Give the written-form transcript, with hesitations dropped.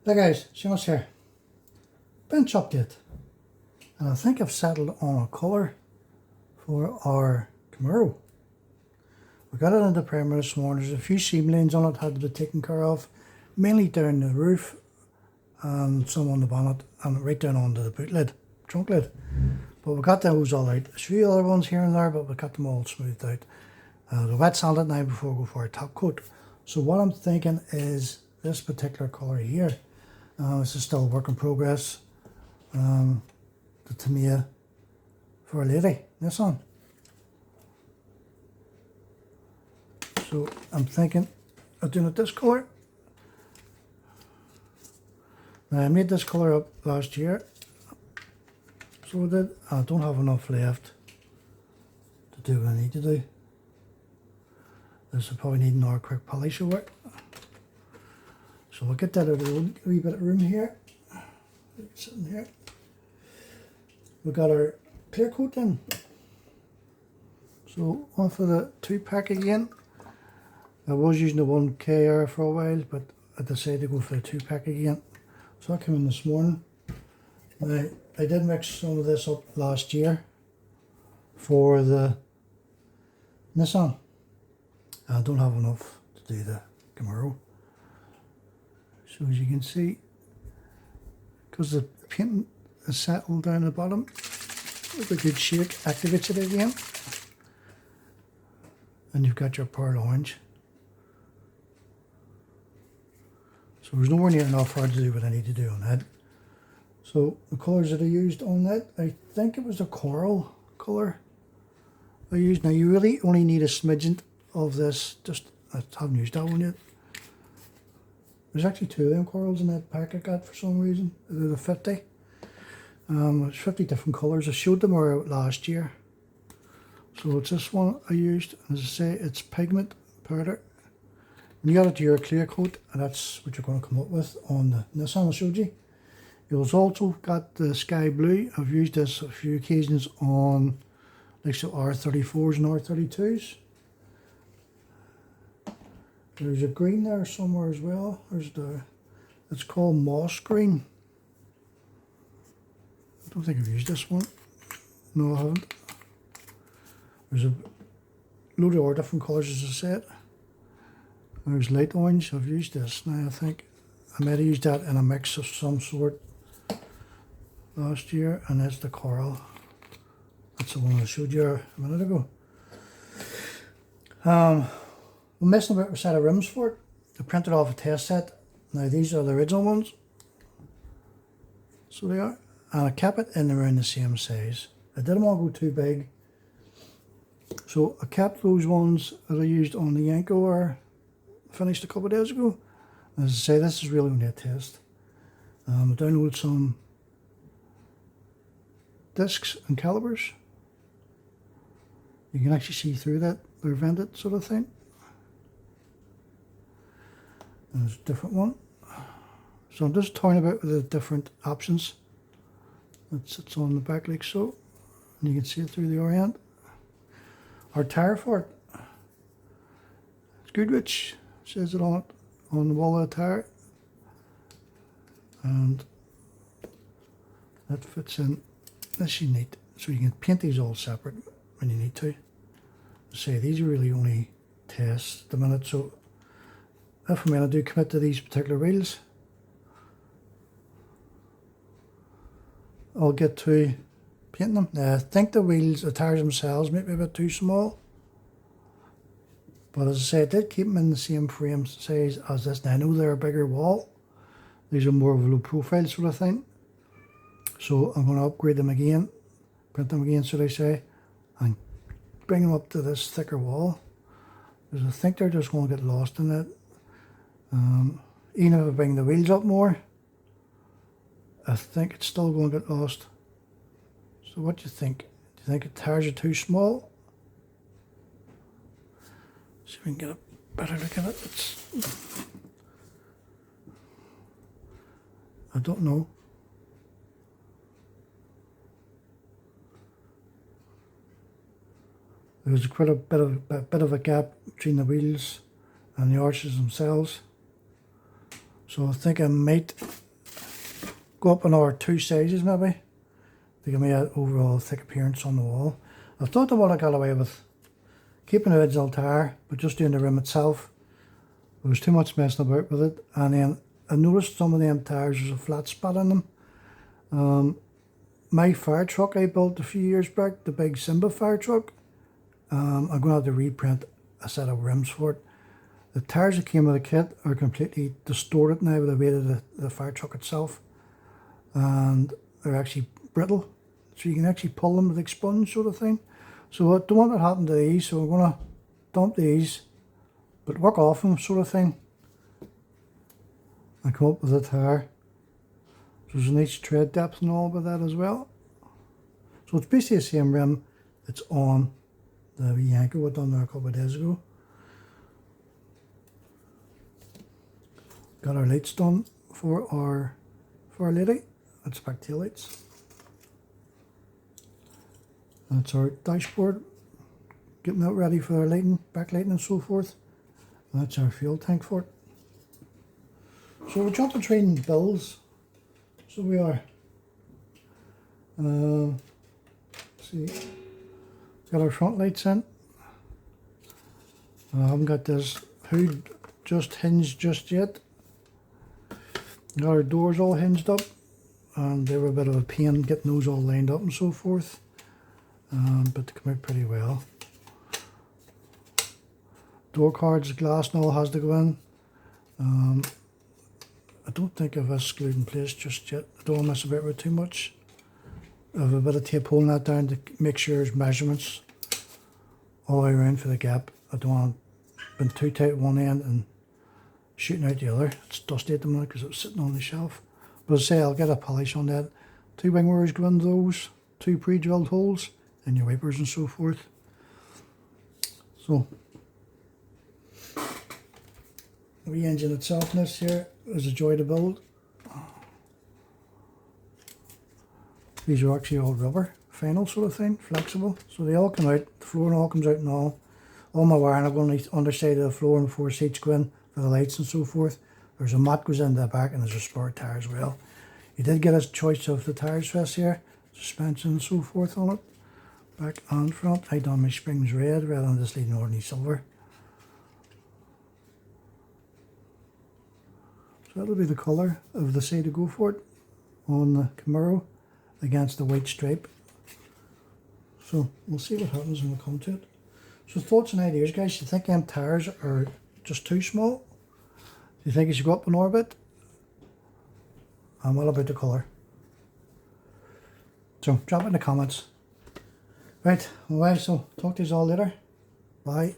Hey guys, Seamus here. Bench update. And I think I've settled on a colour for our Camaro. We got it into primer this morning. There's a few seam lines on it had to be taken care of. Mainly down the roof and some on the bonnet and right down onto the boot lid, trunk lid. But we got those all out. There's a few other ones here and there, but we got them all smoothed out. The wet sand it now before we go for a top coat. So what I'm thinking is this particular colour here. This is still a work in progress. The Tamiya for a lady, this one. So I'm thinking of doing it this colour. Now I made this colour up last year, so I did. I don't have enough left to do what I need to do. This will probably need another quick polish over it. So we'll get that out of the wee bit of room here. Sitting here. We've got our clear coat in. So on for the 2-pack again. I was using the 1KR for a while, but I decided to go for the 2-pack again. So I came in this morning. Now, I did mix some of this up last year for the Nissan. I don't have enough to do the Camaro. So as you can see, because the paint is settled down the bottom, with a good shake, activates it again. And you've got your pearl orange. So there's nowhere near enough hard to do what I need to do on that. So the colours that I used on that, I think it was a coral colour I used. Now you really only need a smidgen of this, I haven't used that one yet. There's actually 2 of them corals in that pack I got for some reason. They're the 50. There's 50 different colours. I showed them out last year. So it's this one I used. As I say, it's pigment powder. And you got it to your clear coat, and that's what you're going to come up with on the Nissan I showed you. You've also got the sky blue. I've used this a few occasions on like the R34s and R32s. There's a green there somewhere as well. It's called moss green. I don't think I've used this one. No, I haven't. There's a load of other different colours, as I said. There's light orange. I've used this now. I think I might have used that in a mix of some sort last year, and that's the coral. That's the one I showed you a minute ago. I'm messing about with a set of rims for it. I printed off a test set. Now these are the original ones. So they are. And I kept it in around the same size. I didn't want to go too big. So I kept those ones that I used on the Yanko or finished a couple of days ago. As I say, this is really only a test. I downloaded some discs and calipers. You can actually see through that. They're vented sort of thing. There's a different one. So I'm just toying about with the different options. It sits on the back like so. And you can see it through the orient. Our tire for it. It's Goodrich. Says it on it, on the wall of the tire. And that fits in. This you need. So you can paint these all separate when you need to. Say these are really only tests at the minute, so if I do commit to these particular wheels, I'll get to painting them. Now, I think the tires themselves might be a bit too small, but as I say, I did keep them in the same frame size as this. Now I know they're a bigger wall. These are more of a low profile sort of thing, so I'm going to upgrade them again, print them again, should I say, and bring them up to this thicker wall, because I think they're just going to get lost in it. Even if I bring the wheels up more, I think it's still going to get lost. So what do you think? Do you think the tires are too small? See if we can get a better look at it. I don't know. There's quite a bit of a gap between the wheels and the arches themselves. So I think I might go up another 2 sizes maybe to give me an overall thick appearance on the wall. I thought I would have got away with keeping the original tire, but just doing the rim itself. There was too much messing about with it, and then I noticed some of them tires, there's a flat spot in them. My fire truck I built a few years back, the big Simba fire truck, I'm going to have to reprint a set of rims for it. The tires that came with the kit are completely distorted now with the weight of the fire truck itself, and they're actually brittle, so you can actually pull them with a sponge sort of thing. So I don't want that to happen to these, so I'm going to dump these, but work off them sort of thing, and come up with a tire. So there's a nice tread depth and all with that as well. So it's basically the same rim that's on the wee anchor we done there a couple of days ago. Got our lights done for our lady. That's back tail lights. That's our dashboard, getting that ready for our lighting, backlighting and so forth. And that's our fuel tank for it. So we're jumping between bills. So we are. See, got our front lights in. I haven't got this hood just hinged just yet. Got our doors all hinged up, and they were a bit of a pain getting those all lined up and so forth. But they come out pretty well. Door cards, glass and all has to go in. I don't think I've screwed in place just yet. I don't want to mess about with it too much. I have a bit of tape holding that down to make sure there's measurements all the way around for the gap. I don't want it being too tight at one end and shooting out the other. It's dusty at the moment because it was sitting on the shelf. But as I say, I'll get a polish on that. 2 wing mirrors go into those, 2 pre-drilled holes, and your wipers and so forth. So the engine itself in this here is a joy to build. These are actually all rubber, final sort of thing, flexible. So they all come out, the flooring all comes out and all. All my wiring I've got on the underside of the floor and 4 seats go in for the lights and so forth. There's a mat goes in the back and there's a spare tire as well. You did get a choice of the tires for this here, suspension and so forth on it. Back and front. I done my springs red rather than just leaving ordinary silver. So that'll be the colour of the side to go for it on the Camaro against the white stripe. So we'll see what happens when we come to it. So thoughts and ideas, guys. Do you think them tires are just too small? Do you think it should go up an orbit? And what about the colour? So drop it in the comments. Right, well, so talk to you all later. Bye.